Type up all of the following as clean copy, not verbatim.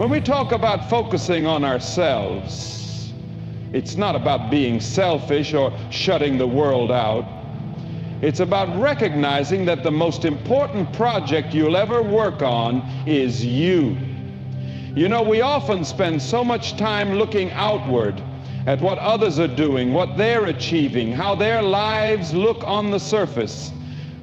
When we talk about focusing on ourselves, it's not about being selfish or shutting the world out. It's about recognizing that the most important project you'll ever work on is you. You know, we often spend so much time looking outward at what others are doing, what they're achieving, how their lives look on the surface,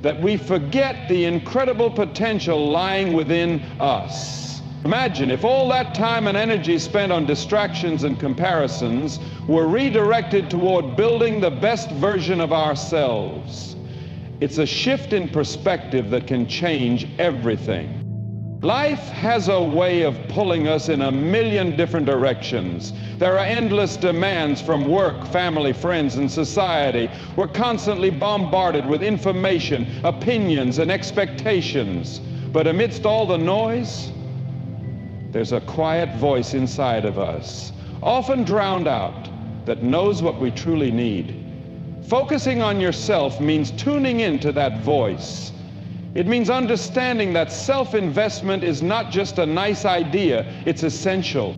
that we forget the incredible potential lying within us. Imagine if all that time and energy spent on distractions and comparisons were redirected toward building the best version of ourselves. It's a shift in perspective that can change everything. Life has a way of pulling us in a million different directions. There are endless demands from work, family, friends, and society. We're constantly bombarded with information, opinions, and expectations. But amidst all the noise, there's a quiet voice inside of us, often drowned out, that knows what we truly need. Focusing on yourself means tuning into that voice. It means understanding that self-investment is not just a nice idea, it's essential.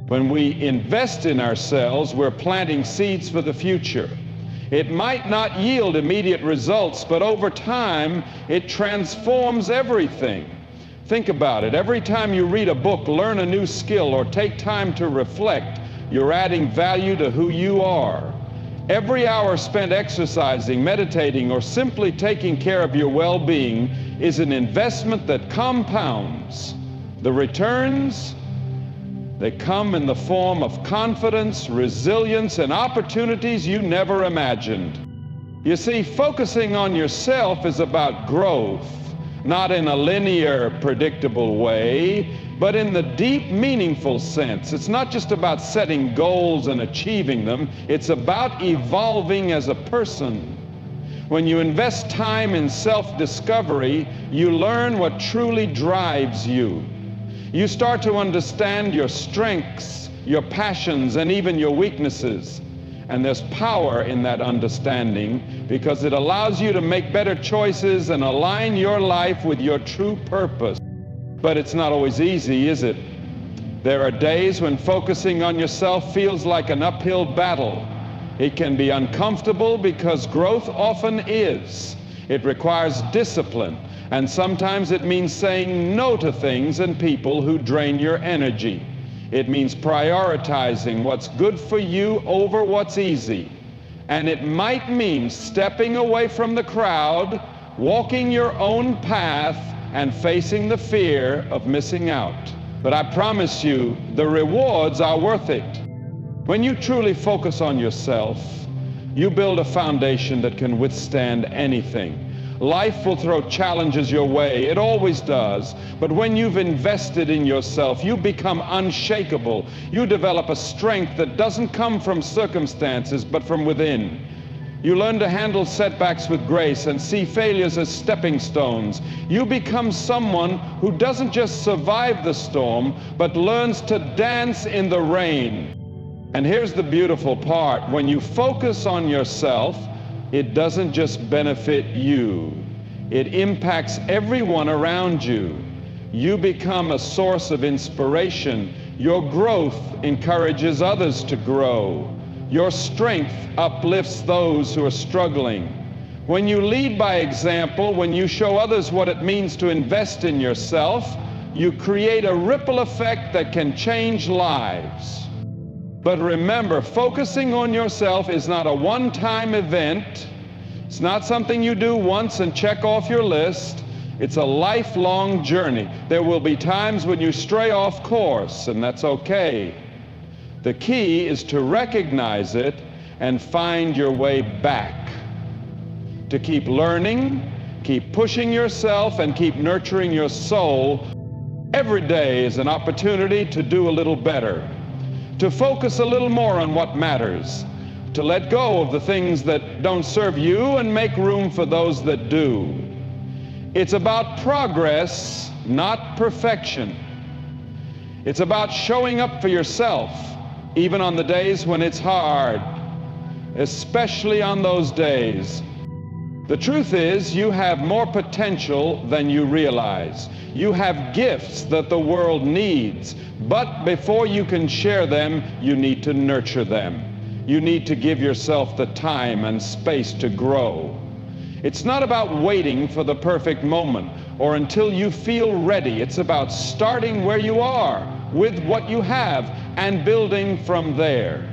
When we invest in ourselves, we're planting seeds for the future. It might not yield immediate results, but over time, it transforms everything. Think about it. Every time you read a book, learn a new skill, or take time to reflect, you're adding value to who you are. Every hour spent exercising, meditating, or simply taking care of your well-being is an investment that compounds. The returns, they come in the form of confidence, resilience, and opportunities you never imagined. You see, focusing on yourself is about growth, not in a linear, predictable way, but in the deep, meaningful sense. It's not just about setting goals and achieving them. It's about evolving as a person. When you invest time in self-discovery, you learn what truly drives you. You start to understand your strengths, your passions, and even your weaknesses. And there's power in that understanding because it allows you to make better choices and align your life with your true purpose. But it's not always easy, is it? There are days when focusing on yourself feels like an uphill battle. It can be uncomfortable because growth often is. It requires discipline, and sometimes it means saying no to things and people who drain your energy. It means prioritizing what's good for you over what's easy. And it might mean stepping away from the crowd, walking your own path, and facing the fear of missing out. But I promise you, the rewards are worth it. When you truly focus on yourself, you build a foundation that can withstand anything. Life will throw challenges your way. It always does. But when you've invested in yourself, you become unshakable. You develop a strength that doesn't come from circumstances, but from within. You learn to handle setbacks with grace and see failures as stepping stones. You become someone who doesn't just survive the storm, but learns to dance in the rain. And here's the beautiful part. When you focus on yourself, it doesn't just benefit you. It impacts everyone around you. You become a source of inspiration. Your growth encourages others to grow. Your strength uplifts those who are struggling. When you lead by example, when you show others what it means to invest in yourself, you create a ripple effect that can change lives. But remember, focusing on yourself is not a one-time event. It's not something you do once and check off your list. It's a lifelong journey. There will be times when you stray off course, and that's okay. The key is to recognize it and find your way back. To keep learning, keep pushing yourself, and keep nurturing your soul. Every day is an opportunity to do a little better, to focus a little more on what matters, to let go of the things that don't serve you and make room for those that do. It's about progress, not perfection. It's about showing up for yourself, even on the days when it's hard, especially on those days. The truth is, you have more potential than you realize. You have gifts that the world needs, but before you can share them, you need to nurture them. You need to give yourself the time and space to grow. It's not about waiting for the perfect moment or until you feel ready. It's about starting where you are with what you have and building from there.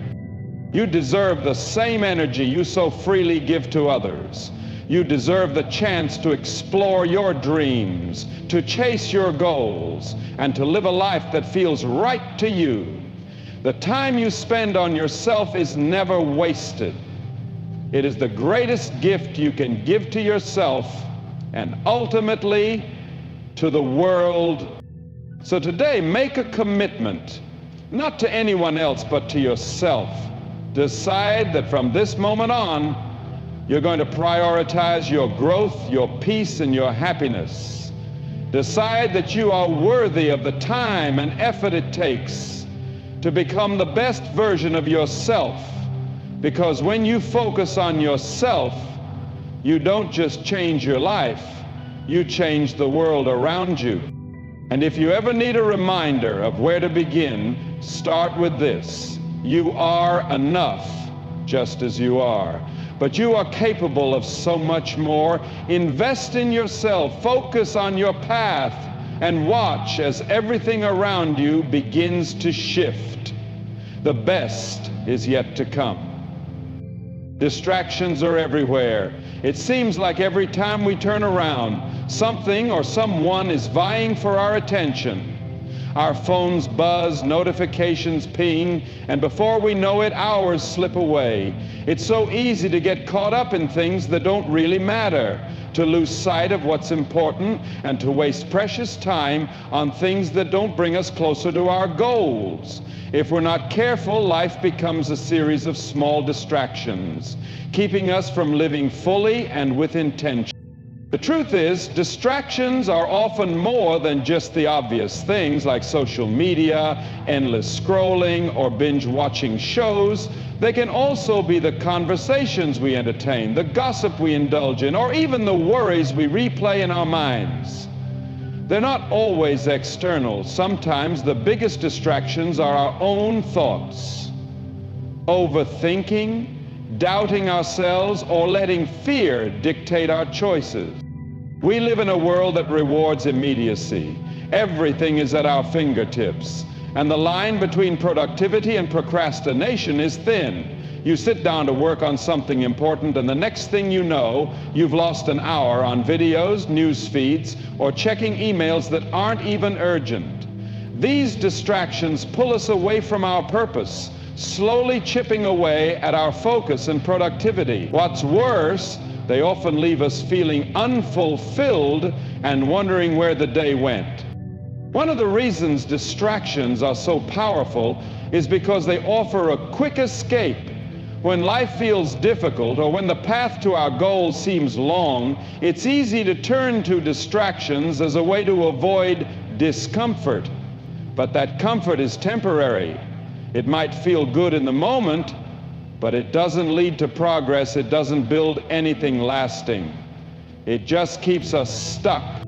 You deserve the same energy you so freely give to others. You deserve the chance to explore your dreams, to chase your goals, and to live a life that feels right to you. The time you spend on yourself is never wasted. It is the greatest gift you can give to yourself and ultimately to the world. So today, make a commitment, not to anyone else, but to yourself. Decide that from this moment on, you're going to prioritize your growth, your peace, and your happiness. Decide that you are worthy of the time and effort it takes to become the best version of yourself. Because when you focus on yourself, you don't just change your life, you change the world around you. And if you ever need a reminder of where to begin, start with this. You are enough just as you are. But you are capable of so much more. Invest in yourself, focus on your path, and watch as everything around you begins to shift. The best is yet to come. Distractions are everywhere. It seems like every time we turn around, something or someone is vying for our attention. Our phones buzz, notifications ping, and before we know it, hours slip away. It's so easy to get caught up in things that don't really matter, to lose sight of what's important, and to waste precious time on things that don't bring us closer to our goals. If we're not careful, life becomes a series of small distractions, keeping us from living fully and with intention. The truth is, distractions are often more than just the obvious things like social media, endless scrolling, or binge-watching shows. They can also be the conversations we entertain, the gossip we indulge in, or even the worries we replay in our minds. They're not always external. Sometimes the biggest distractions are our own thoughts. Overthinking, doubting ourselves, or letting fear dictate our choices. We live in a world that rewards immediacy. Everything is at our fingertips, and the line between productivity and procrastination is thin. You sit down to work on something important, and the next thing you know, you've lost an hour on videos, news feeds, or checking emails that aren't even urgent. These distractions pull us away from our purpose, slowly chipping away at our focus and productivity. What's worse, they often leave us feeling unfulfilled and wondering where the day went. One of the reasons distractions are so powerful is because they offer a quick escape. When life feels difficult or when the path to our goals seems long, it's easy to turn to distractions as a way to avoid discomfort. But that comfort is temporary. It might feel good in the moment, but it doesn't lead to progress. It doesn't build anything lasting. It just keeps us stuck.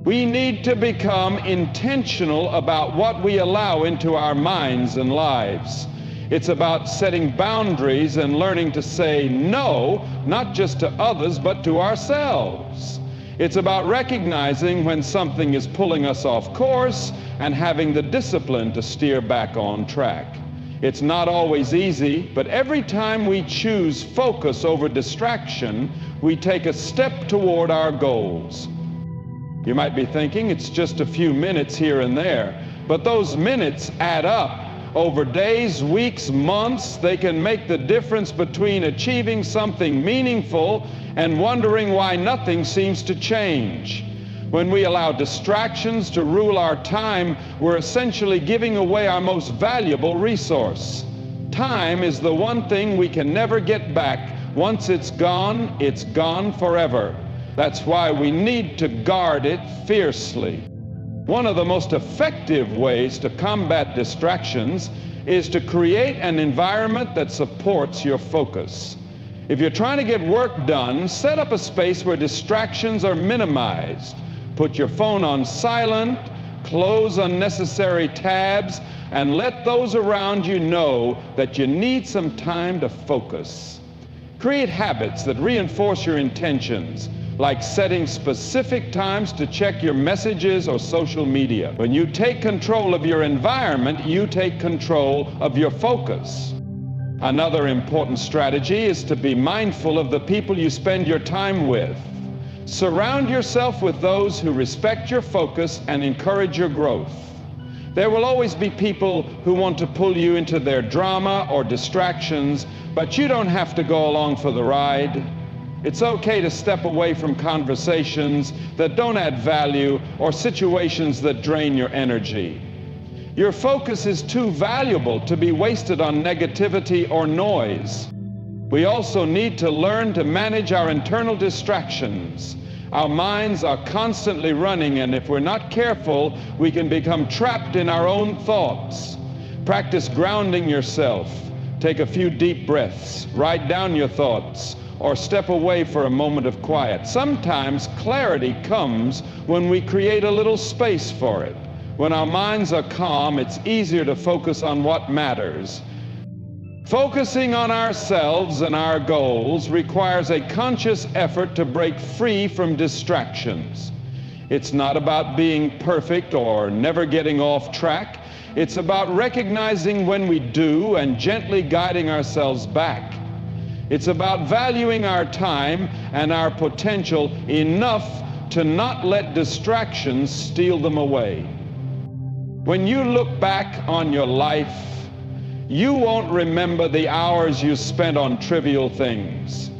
We need to become intentional about what we allow into our minds and lives. It's about setting boundaries and learning to say no, not just to others, but to ourselves. It's about recognizing when something is pulling us off course and having the discipline to steer back on track. It's not always easy, but every time we choose focus over distraction, we take a step toward our goals. You might be thinking it's just a few minutes here and there, but those minutes add up. Over days, weeks, months, they can make the difference between achieving something meaningful and wondering why nothing seems to change. When we allow distractions to rule our time, we're essentially giving away our most valuable resource. Time is the one thing we can never get back. Once it's gone forever. That's why we need to guard it fiercely. One of the most effective ways to combat distractions is to create an environment that supports your focus. If you're trying to get work done, set up a space where distractions are minimized. Put your phone on silent, close unnecessary tabs, and let those around you know that you need some time to focus. Create habits that reinforce your intentions, like setting specific times to check your messages or social media. When you take control of your environment, you take control of your focus. Another important strategy is to be mindful of the people you spend your time with. Surround yourself with those who respect your focus and encourage your growth. There will always be people who want to pull you into their drama or distractions, but you don't have to go along for the ride. It's okay to step away from conversations that don't add value or situations that drain your energy. Your focus is too valuable to be wasted on negativity or noise. We also need to learn to manage our internal distractions. Our minds are constantly running, and if we're not careful, we can become trapped in our own thoughts. Practice grounding yourself. Take a few deep breaths, write down your thoughts, or step away for a moment of quiet. Sometimes clarity comes when we create a little space for it. When our minds are calm, it's easier to focus on what matters. Focusing on ourselves and our goals requires a conscious effort to break free from distractions. It's not about being perfect or never getting off track. It's about recognizing when we do and gently guiding ourselves back. It's about valuing our time and our potential enough to not let distractions steal them away. When you look back on your life, you won't remember the hours you spent on trivial things.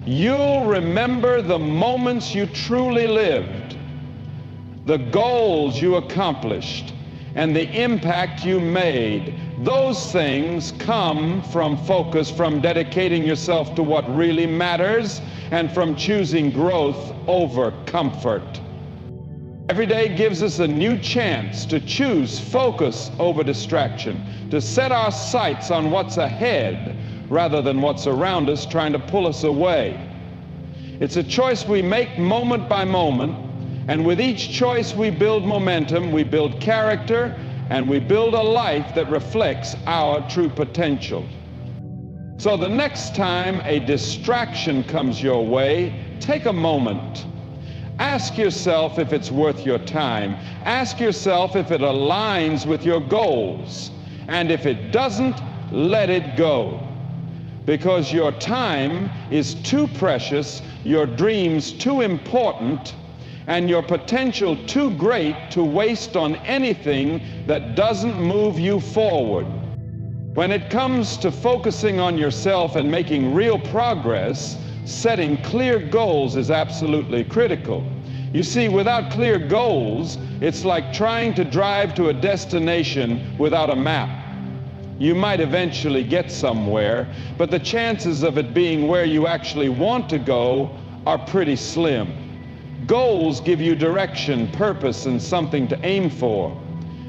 You'll remember the moments you truly lived, the goals you accomplished, and the impact you made. Those things come from focus, from dedicating yourself to what really matters, and from choosing growth over comfort. Every day gives us a new chance to choose focus over distraction, to set our sights on what's ahead rather than what's around us trying to pull us away. It's a choice we make moment by moment, and with each choice we build momentum, we build character, and we build a life that reflects our true potential. So the next time a distraction comes your way, take a moment. Ask yourself if it's worth your time. Ask yourself if it aligns with your goals. And if it doesn't, let it go. Because your time is too precious, your dreams too important, and your potential too great to waste on anything that doesn't move you forward. When it comes to focusing on yourself and making real progress, setting clear goals is absolutely critical. You see, without clear goals, it's like trying to drive to a destination without a map. You might eventually get somewhere, but the chances of it being where you actually want to go are pretty slim. Goals give you direction, purpose, and something to aim for.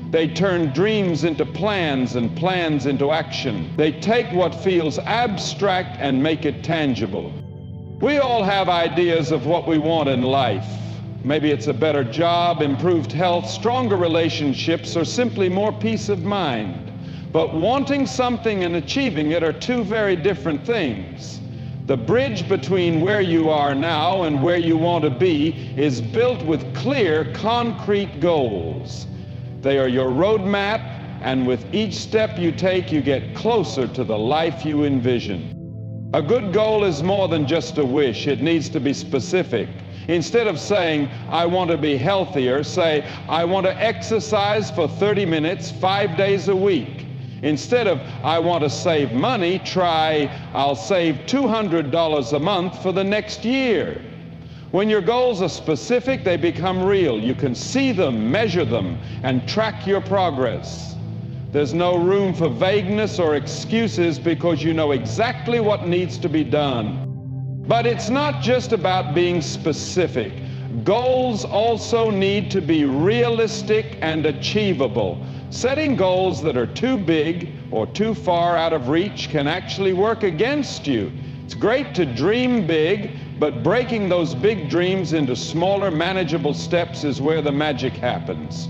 They turn dreams into plans and plans into action. They take what feels abstract and make it tangible. We all have ideas of what we want in life. Maybe it's a better job, improved health, stronger relationships, or simply more peace of mind. But wanting something and achieving it are two very different things. The bridge between where you are now and where you want to be is built with clear, concrete goals. They are your roadmap, and with each step you take, you get closer to the life you envision. A good goal is more than just a wish. It needs to be specific. Instead of saying, I want to be healthier, say, I want to exercise for 30 minutes, 5 days a week. Instead of, I want to save money, try, I'll save $200 a month for the next year. When your goals are specific, they become real. You can see them, measure them, and track your progress. There's no room for vagueness or excuses because you know exactly what needs to be done. But it's not just about being specific. Goals also need to be realistic and achievable. Setting goals that are too big or too far out of reach can actually work against you. It's great to dream big, but breaking those big dreams into smaller, manageable steps is where the magic happens.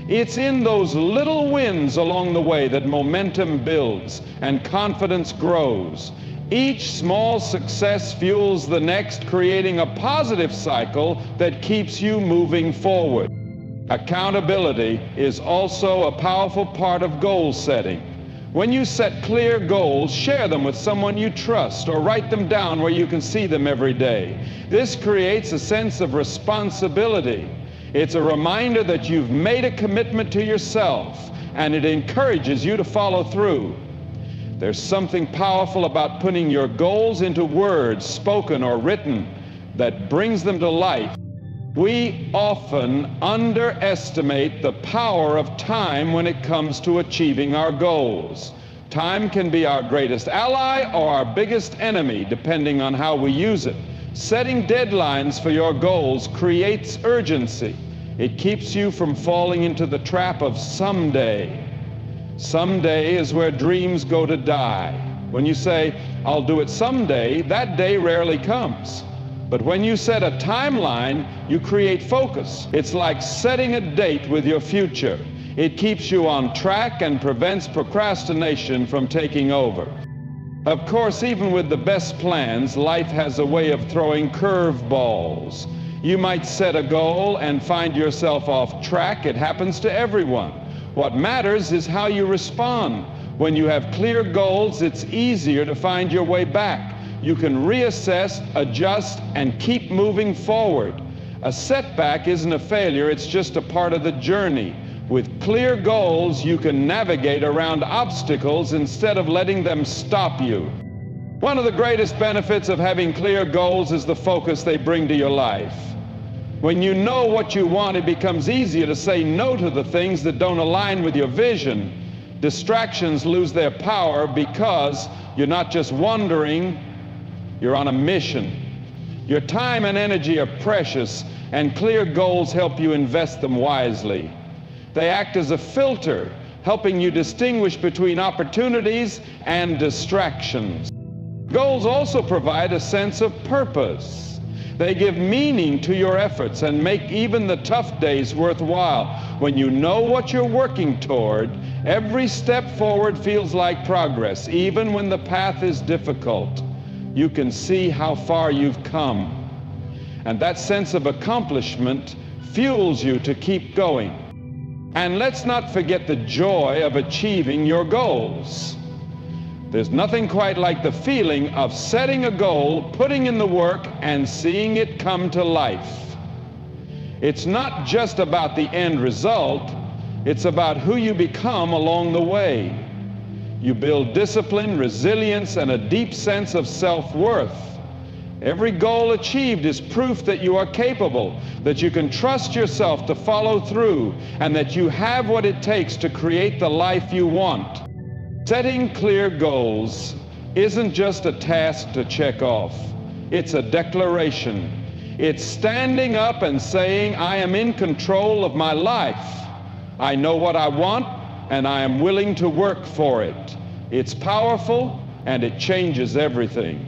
It's in those little wins along the way that momentum builds and confidence grows. Each small success fuels the next, creating a positive cycle that keeps you moving forward. Accountability is also a powerful part of goal setting. When you set clear goals, share them with someone you trust or write them down where you can see them every day. This creates a sense of responsibility. It's a reminder that you've made a commitment to yourself, and it encourages you to follow through. There's something powerful about putting your goals into words, spoken or written, that brings them to life. We often underestimate the power of time when it comes to achieving our goals. Time can be our greatest ally or our biggest enemy, depending on how we use it. Setting deadlines for your goals creates urgency. It keeps you from falling into the trap of someday. Someday is where dreams go to die. When you say, "I'll do it someday," that day rarely comes. But when you set a timeline, you create focus. It's like setting a date with your future. It keeps you on track and prevents procrastination from taking over. Of course, even with the best plans, life has a way of throwing curveballs. You might set a goal and find yourself off track. It happens to everyone. What matters is how you respond. When you have clear goals, it's easier to find your way back. You can reassess, adjust, and keep moving forward. A setback isn't a failure, it's just a part of the journey. With clear goals, you can navigate around obstacles instead of letting them stop you. One of the greatest benefits of having clear goals is the focus they bring to your life. When you know what you want, it becomes easier to say no to the things that don't align with your vision. Distractions lose their power because you're not just wandering, you're on a mission. Your time and energy are precious, and clear goals help you invest them wisely. They act as a filter, helping you distinguish between opportunities and distractions. Goals also provide a sense of purpose. They give meaning to your efforts and make even the tough days worthwhile. When you know what you're working toward, every step forward feels like progress, even when the path is difficult. You can see how far you've come. And that sense of accomplishment fuels you to keep going. And let's not forget the joy of achieving your goals. There's nothing quite like the feeling of setting a goal, putting in the work, and seeing it come to life. It's not just about the end result, it's about who you become along the way. You build discipline, resilience, and a deep sense of self-worth. Every goal achieved is proof that you are capable, that you can trust yourself to follow through, and that you have what it takes to create the life you want. Setting clear goals isn't just a task to check off. It's a declaration. It's standing up and saying, "I am in control of my life. I know what I want, and I am willing to work for it." It's powerful, and it changes everything.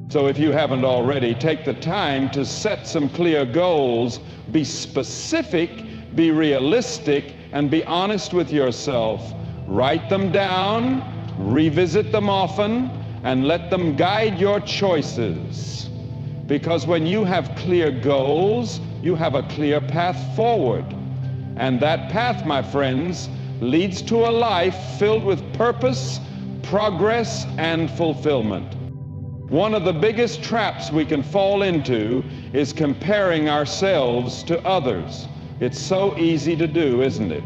So if you haven't already, take the time to set some clear goals. Be specific, be realistic, and be honest with yourself. Write them down, revisit them often, and let them guide your choices. Because when you have clear goals, you have a clear path forward. And that path, my friends, leads to a life filled with purpose, progress, and fulfillment. One of the biggest traps we can fall into is comparing ourselves to others. It's so easy to do, isn't it?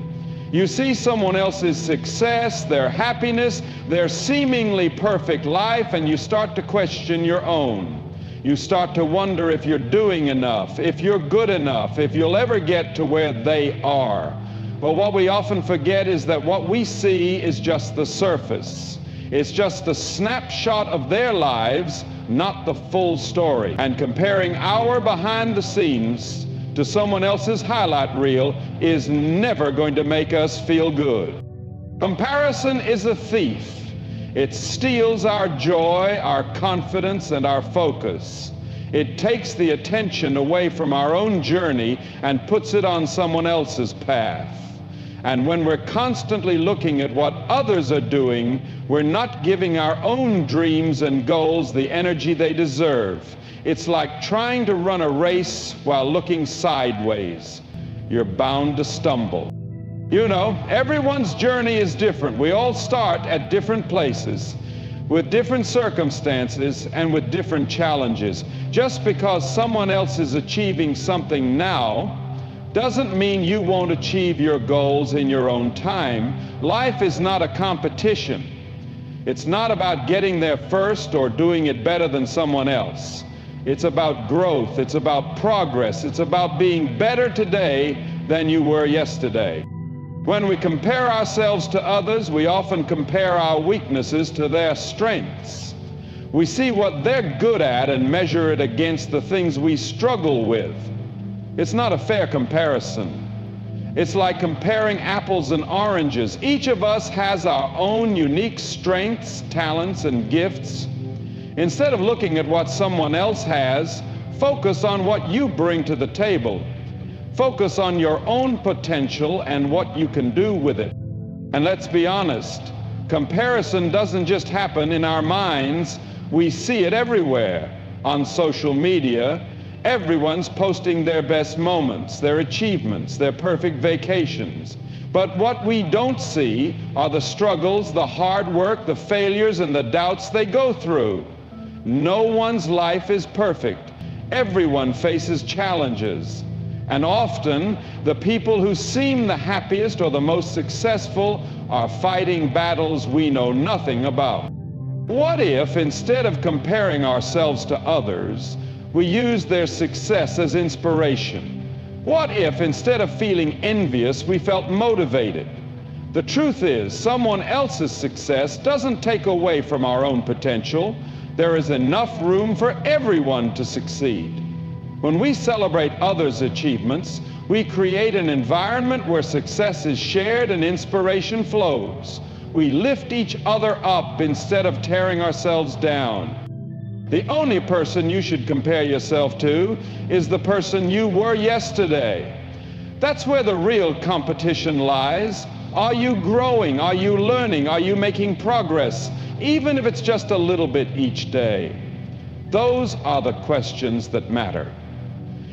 You see someone else's success, their happiness, their seemingly perfect life, and you start to question your own. You start to wonder if you're doing enough, if you're good enough, if you'll ever get to where they are. But what we often forget is that what we see is just the surface. It's just the snapshot of their lives, not the full story. And comparing our behind the scenes to someone else's highlight reel is never going to make us feel good. Comparison is a thief. It steals our joy, our confidence, and our focus. It takes the attention away from our own journey and puts it on someone else's path. And when we're constantly looking at what others are doing, we're not giving our own dreams and goals the energy they deserve. It's like trying to run a race while looking sideways. You're bound to stumble. You know, everyone's journey is different. We all start at different places, with different circumstances and with different challenges. Just because someone else is achieving something now doesn't mean you won't achieve your goals in your own time. Life is not a competition. It's not about getting there first or doing it better than someone else. It's about growth. It's about progress. It's about being better today than you were yesterday. When we compare ourselves to others, we often compare our weaknesses to their strengths. We see what they're good at and measure it against the things we struggle with. It's not a fair comparison. It's like comparing apples and oranges. Each of us has our own unique strengths, talents, and gifts. Instead of looking at what someone else has, focus on what you bring to the table. Focus on your own potential and what you can do with it. And let's be honest, comparison doesn't just happen in our minds. We see it everywhere. On social media, everyone's posting their best moments, their achievements, their perfect vacations. But what we don't see are the struggles, the hard work, the failures, and the doubts they go through. No one's life is perfect. Everyone faces challenges. And often, the people who seem the happiest or the most successful are fighting battles we know nothing about. What if, instead of comparing ourselves to others, we use their success as inspiration? What if, instead of feeling envious, we felt motivated? The truth is, someone else's success doesn't take away from our own potential. There is enough room for everyone to succeed. When we celebrate others' achievements, we create an environment where success is shared and inspiration flows. We lift each other up instead of tearing ourselves down. The only person you should compare yourself to is the person you were yesterday. That's where the real competition lies. Are you growing? Are you learning? Are you making progress? Even if it's just a little bit each day. Those are the questions that matter.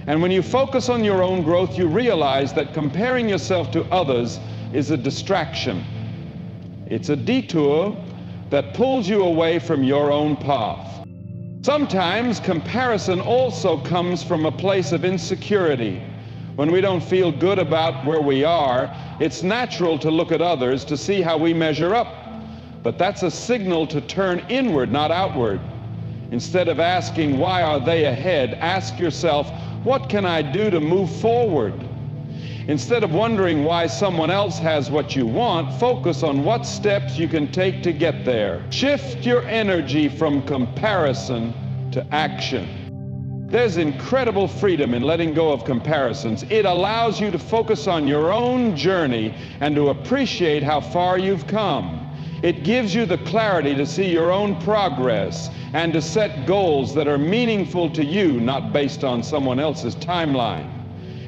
And when you focus on your own growth, you realize that comparing yourself to others is a distraction. It's a detour that pulls you away from your own path. Sometimes comparison also comes from a place of insecurity. When we don't feel good about where we are, it's natural to look at others to see how we measure up. But that's a signal to turn inward, not outward. Instead of asking, why are they ahead, ask yourself, what can I do to move forward? Instead of wondering why someone else has what you want, focus on what steps you can take to get there. Shift your energy from comparison to action. There's incredible freedom in letting go of comparisons. It allows you to focus on your own journey and to appreciate how far you've come. It gives you the clarity to see your own progress and to set goals that are meaningful to you, not based on someone else's timeline.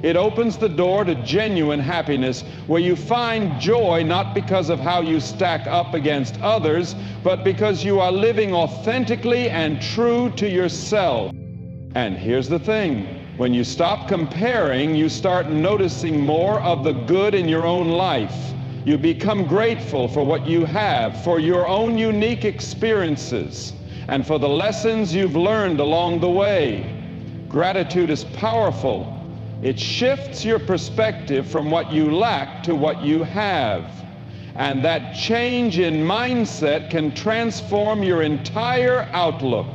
It opens the door to genuine happiness, where you find joy not because of how you stack up against others, but because you are living authentically and true to yourself. And here's the thing. When you stop comparing, you start noticing more of the good in your own life. You become grateful for what you have, for your own unique experiences, and for the lessons you've learned along the way. Gratitude is powerful. It shifts your perspective from what you lack to what you have. And that change in mindset can transform your entire outlook.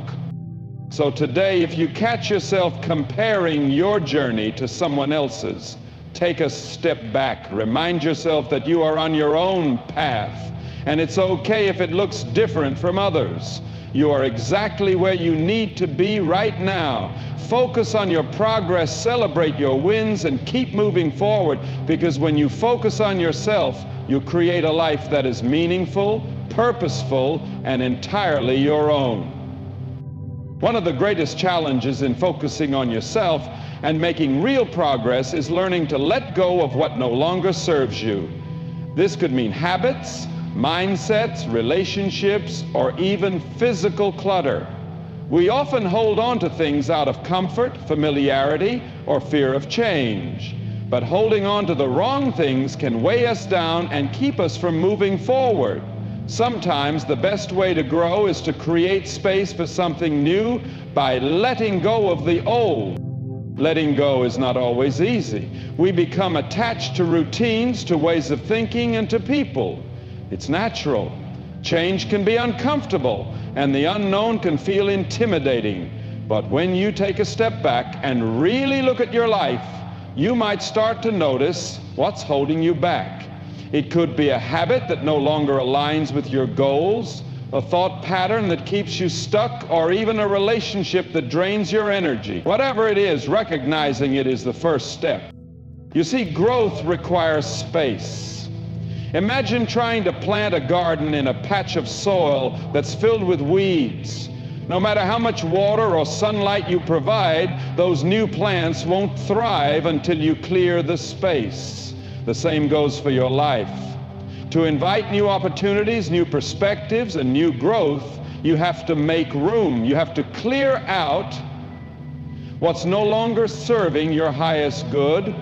So today, if you catch yourself comparing your journey to someone else's, take a step back. Remind yourself that you are on your own path, and it's okay if it looks different from others. You are exactly where you need to be right now. Focus on your progress, celebrate your wins, and keep moving forward, because when you focus on yourself, you create a life that is meaningful, purposeful, and entirely your own. One of the greatest challenges in focusing on yourself and making real progress is learning to let go of what no longer serves you. This could mean habits, mindsets, relationships, or even physical clutter. We often hold on to things out of comfort, familiarity, or fear of change. But holding on to the wrong things can weigh us down and keep us from moving forward. Sometimes the best way to grow is to create space for something new by letting go of the old. Letting go is not always easy. We become attached to routines, to ways of thinking, and to people. It's natural. Change can be uncomfortable, and the unknown can feel intimidating. But when you take a step back and really look at your life, you might start to notice what's holding you back. It could be a habit that no longer aligns with your goals, a thought pattern that keeps you stuck, or even a relationship that drains your energy. Whatever it is, recognizing it is the first step. You see, growth requires space. Imagine trying to plant a garden in a patch of soil that's filled with weeds. No matter how much water or sunlight you provide, those new plants won't thrive until you clear the space. The same goes for your life. To invite new opportunities, new perspectives, and new growth, you have to make room. You have to clear out what's no longer serving your highest good.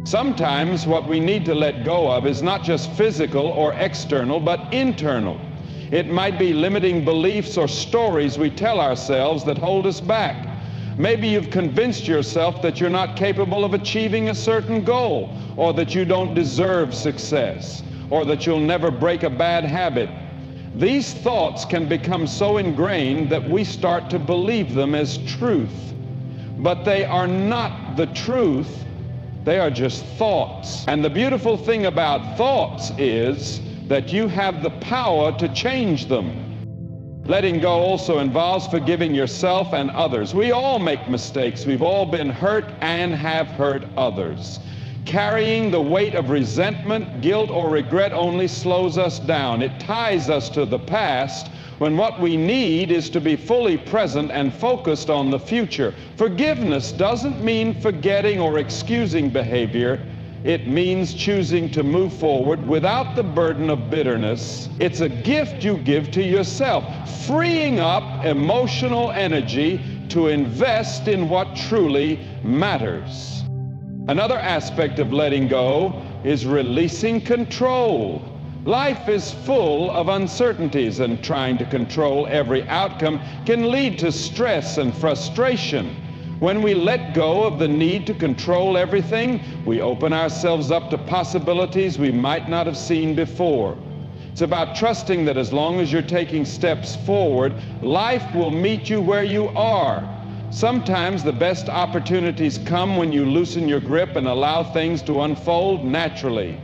Sometimes what we need to let go of is not just physical or external, but internal. It might be limiting beliefs or stories we tell ourselves that hold us back. Maybe you've convinced yourself that you're not capable of achieving a certain goal, or that you don't deserve success, or that you'll never break a bad habit. These thoughts can become so ingrained that we start to believe them as truth. But they are not the truth. They are just thoughts. And the beautiful thing about thoughts is that you have the power to change them. Letting go also involves forgiving yourself and others. We all make mistakes. We've all been hurt and have hurt others. Carrying the weight of resentment, guilt, or regret only slows us down. It ties us to the past when what we need is to be fully present and focused on the future. Forgiveness doesn't mean forgetting or excusing behavior. It means choosing to move forward without the burden of bitterness. It's a gift you give to yourself, freeing up emotional energy to invest in what truly matters. Another aspect of letting go is releasing control. Life is full of uncertainties, and trying to control every outcome can lead to stress and frustration. When we let go of the need to control everything, we open ourselves up to possibilities we might not have seen before. It's about trusting that as long as you're taking steps forward, life will meet you where you are. Sometimes the best opportunities come when you loosen your grip and allow things to unfold naturally.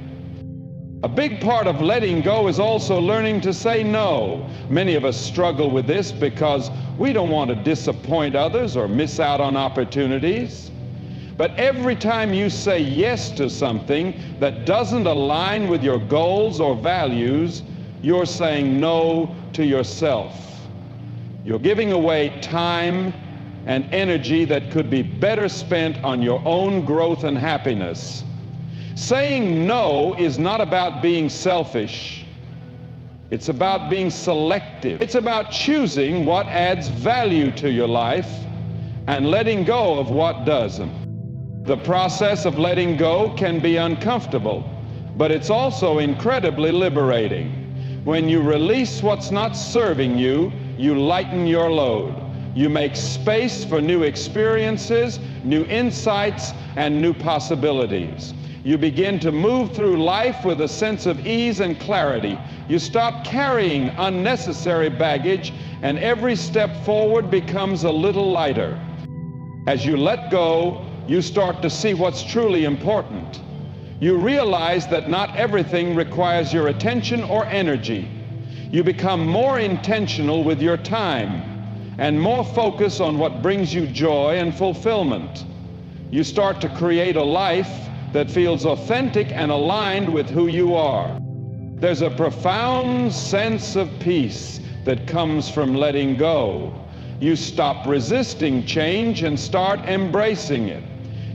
A big part of letting go is also learning to say no. Many of us struggle with this because we don't want to disappoint others or miss out on opportunities. But every time you say yes to something that doesn't align with your goals or values, you're saying no to yourself. You're giving away time and energy that could be better spent on your own growth and happiness. Saying no is not about being selfish. It's about being selective. It's about choosing what adds value to your life and letting go of what doesn't. The process of letting go can be uncomfortable, but it's also incredibly liberating. When you release what's not serving you, you lighten your load. You make space for new experiences, new insights, and new possibilities. You begin to move through life with a sense of ease and clarity. You stop carrying unnecessary baggage, and every step forward becomes a little lighter. As you let go, you start to see what's truly important. You realize that not everything requires your attention or energy. You become more intentional with your time and more focused on what brings you joy and fulfillment. You start to create a life that feels authentic and aligned with who you are. There's a profound sense of peace that comes from letting go. You stop resisting change and start embracing it.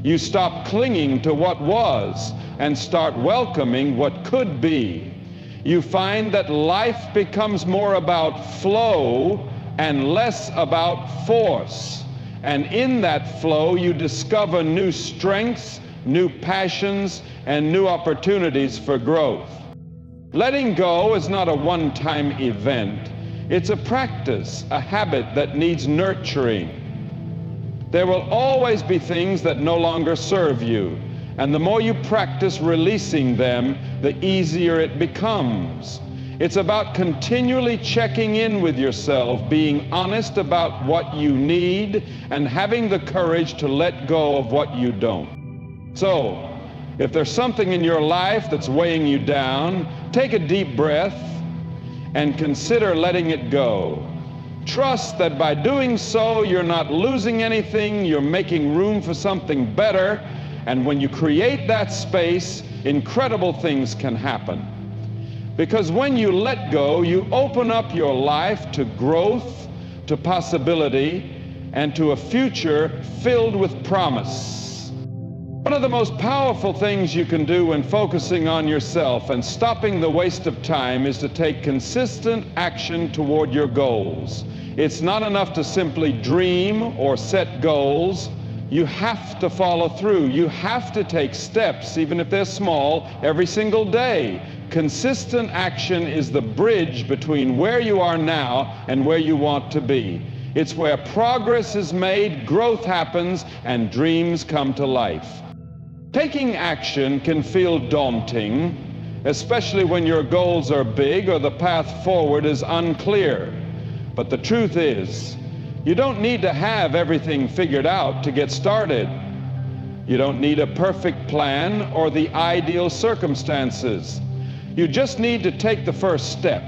You stop clinging to what was and start welcoming what could be. You find that life becomes more about flow and less about force. And in that flow, you discover new strengths, new passions, and new opportunities for growth. Letting go is not a one-time event. It's a practice, a habit that needs nurturing. There will always be things that no longer serve you, and the more you practice releasing them, the easier it becomes. It's about continually checking in with yourself, being honest about what you need, and having the courage to let go of what you don't. So, if there's something in your life that's weighing you down, take a deep breath and consider letting it go. Trust that by doing so, you're not losing anything, you're making room for something better, and when you create that space, incredible things can happen. Because when you let go, you open up your life to growth, to possibility, and to a future filled with promise. One of the most powerful things you can do when focusing on yourself and stopping the waste of time is to take consistent action toward your goals. It's not enough to simply dream or set goals. You have to follow through. You have to take steps, even if they're small, every single day. Consistent action is the bridge between where you are now and where you want to be. It's where progress is made, growth happens, and dreams come to life. Taking action can feel daunting, especially when your goals are big or the path forward is unclear. But the truth is, you don't need to have everything figured out to get started. You don't need a perfect plan or the ideal circumstances. You just need to take the first step,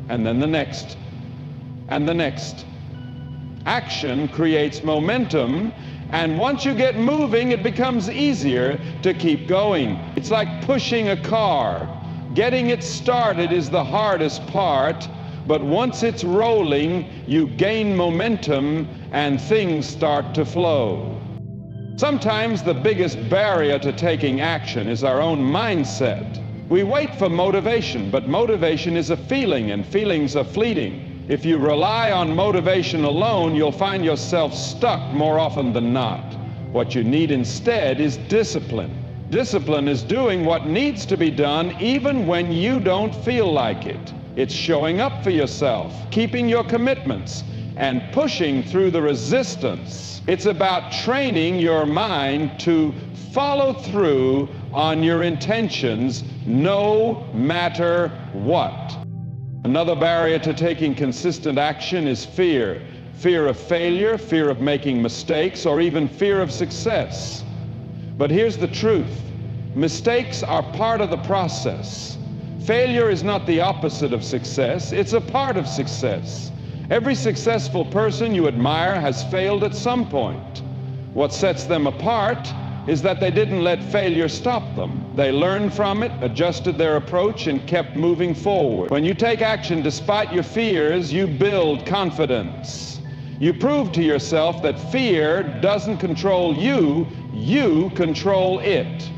and then the next, and the next. Action creates momentum, and once you get moving, it becomes easier to keep going. It's like pushing a car. Getting it started is the hardest part, but once it's rolling, you gain momentum and things start to flow. Sometimes the biggest barrier to taking action is our own mindset. We wait for motivation, but motivation is a feeling, and feelings are fleeting. If you rely on motivation alone, you'll find yourself stuck more often than not. What you need instead is discipline. Discipline is doing what needs to be done even when you don't feel like it. It's showing up for yourself, keeping your commitments, and pushing through the resistance. It's about training your mind to follow through on your intentions no matter what. Another barrier to taking consistent action is fear. Fear of failure, fear of making mistakes, or even fear of success. But here's the truth. Mistakes are part of the process. Failure is not the opposite of success, it's a part of success. Every successful person you admire has failed at some point. What sets them apart is that they didn't let failure stop them. They learned from it, adjusted their approach, and kept moving forward. When you take action despite your fears, you build confidence. You prove to yourself that fear doesn't control you, you control it.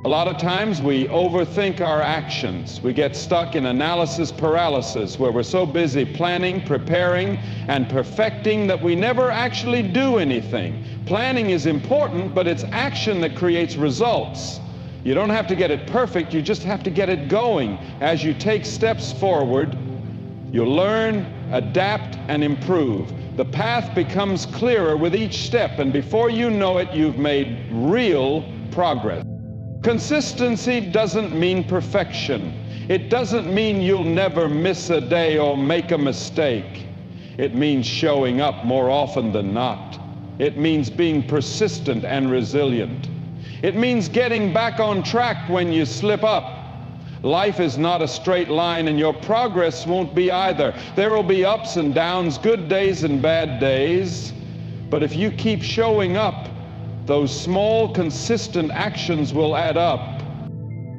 A lot of times we overthink our actions. We get stuck in analysis paralysis, where we're so busy planning, preparing, and perfecting that we never actually do anything. Planning is important, but it's action that creates results. You don't have to get it perfect, you just have to get it going. As you take steps forward, you'll learn, adapt, and improve. The path becomes clearer with each step, and before you know it, you've made real progress. Consistency doesn't mean perfection. It doesn't mean you'll never miss a day or make a mistake. It means showing up more often than not. It means being persistent and resilient. It means getting back on track when you slip up. Life is not a straight line, and your progress won't be either. There will be ups and downs, good days and bad days. But if you keep showing up, those small, consistent actions will add up.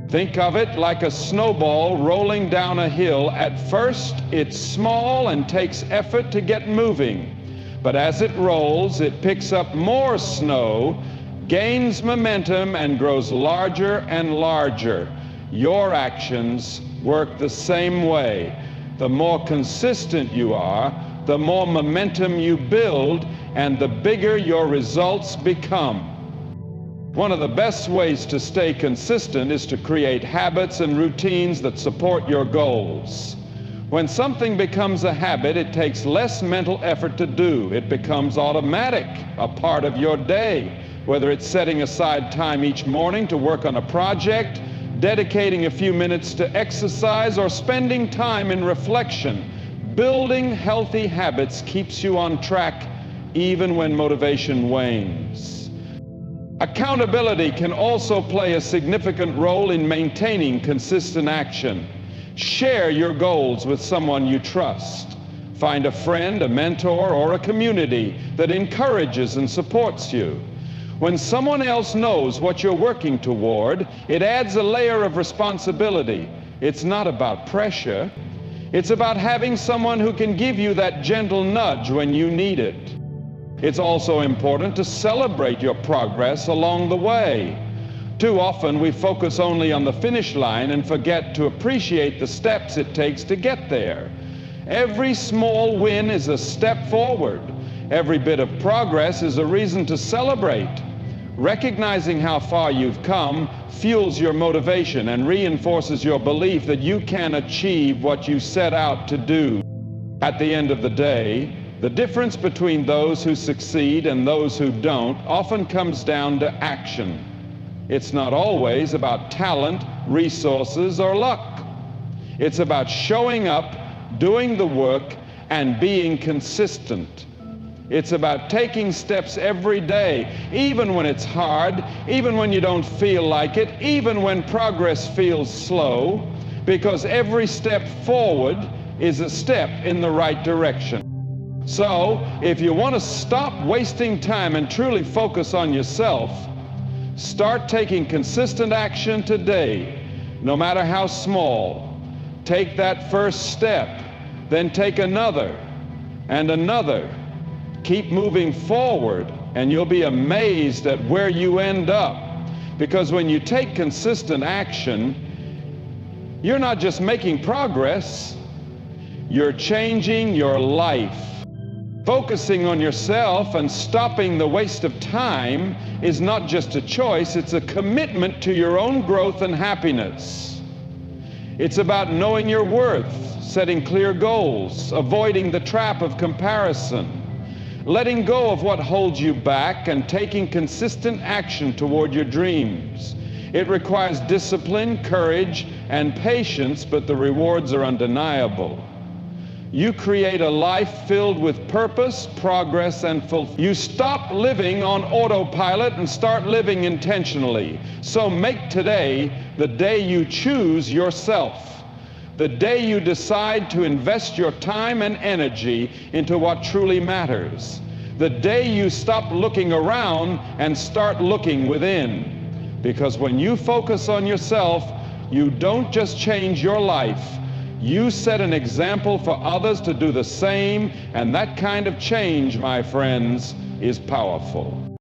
Think of it like a snowball rolling down a hill. At first, it's small and takes effort to get moving. But as it rolls, it picks up more snow, gains momentum, and grows larger and larger. Your actions work the same way. The more consistent you are, the more momentum you build, and the bigger your results become. One of the best ways to stay consistent is to create habits and routines that support your goals. When something becomes a habit, it takes less mental effort to do. It becomes automatic, a part of your day, whether it's setting aside time each morning to work on a project, dedicating a few minutes to exercise, or spending time in reflection. Building healthy habits keeps you on track even when motivation wanes. Accountability can also play a significant role in maintaining consistent action. Share your goals with someone you trust. Find a friend, a mentor, or a community that encourages and supports you. When someone else knows what you're working toward, it adds a layer of responsibility. It's not about pressure. It's about having someone who can give you that gentle nudge when you need it. It's also important to celebrate your progress along the way. Too often we focus only on the finish line and forget to appreciate the steps it takes to get there. Every small win is a step forward. Every bit of progress is a reason to celebrate. Recognizing how far you've come fuels your motivation and reinforces your belief that you can achieve what you set out to do. At the end of the day, the difference between those who succeed and those who don't often comes down to action. It's not always about talent, resources, or luck. It's about showing up, doing the work, and being consistent. It's about taking steps every day, even when it's hard, even when you don't feel like it, even when progress feels slow, because every step forward is a step in the right direction. So, if you want to stop wasting time and truly focus on yourself, start taking consistent action today, no matter how small. Take that first step, then take another and another. Keep moving forward, and you'll be amazed at where you end up. Because when you take consistent action, you're not just making progress, you're changing your life. Focusing on yourself and stopping the waste of time is not just a choice, it's a commitment to your own growth and happiness. It's about knowing your worth, setting clear goals, avoiding the trap of comparison, letting go of what holds you back, and taking consistent action toward your dreams. It requires discipline, courage, and patience, but the rewards are undeniable. You create a life filled with purpose, progress, and fulfillment. You stop living on autopilot and start living intentionally. So make today the day you choose yourself, the day you decide to invest your time and energy into what truly matters, the day you stop looking around and start looking within. Because when you focus on yourself, you don't just change your life, you set an example for others to do the same, and that kind of change, my friends, is powerful.